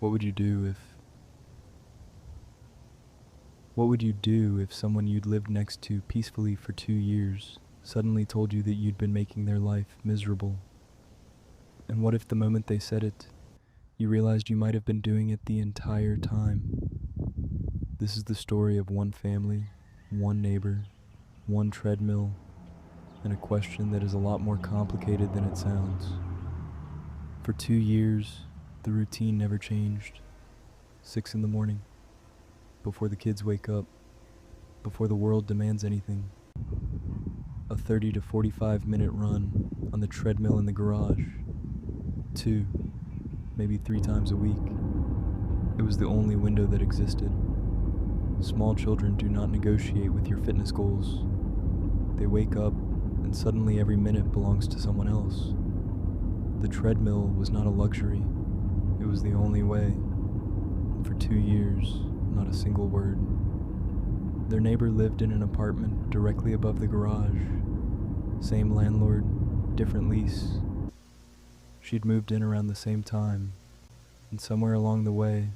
What would you do if What would you do if someone you'd lived next to peacefully for 2 years suddenly told you that you'd been making their life miserable? And what if the moment they said it, you realized you might have been doing it the entire time? This is the story of one family, one neighbor, one treadmill, and a question that is a lot more complicated than it sounds. For 2 years, the routine never changed. 6 in the morning, before the kids wake up, before the world demands anything. A 30 to 45-minute run on the treadmill in the garage. 2, maybe 3 times a week. It was the only window that existed. Small children do not negotiate with your fitness goals. They wake up, and suddenly every minute belongs to someone else. The treadmill was not a luxury. It was the only way. And for 2 years, not a single word. Their neighbor lived in an apartment directly above the garage. Same landlord, different lease. She'd moved in around the same time, and somewhere along the way,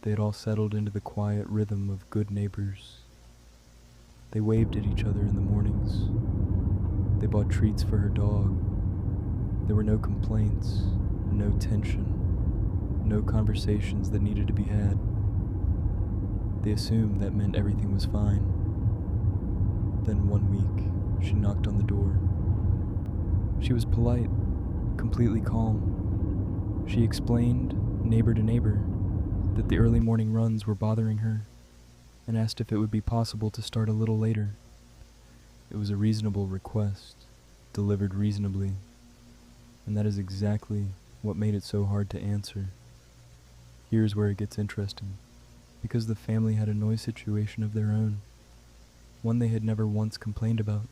they had all settled into the quiet rhythm of good neighbors. They waved at each other in the mornings. They bought treats for her dog. There were no complaints, no tension, no conversations that needed to be had. They assumed that meant everything was fine. Then one week, she knocked on the door. She was polite, completely calm. She explained, neighbor to neighbor, that the early morning runs were bothering her, and asked if it would be possible to start a little later. It was a reasonable request, delivered reasonably, and that is exactly what made it so hard to answer. Here's where it gets interesting, because the family had a noise situation of their own, one they had never once complained about.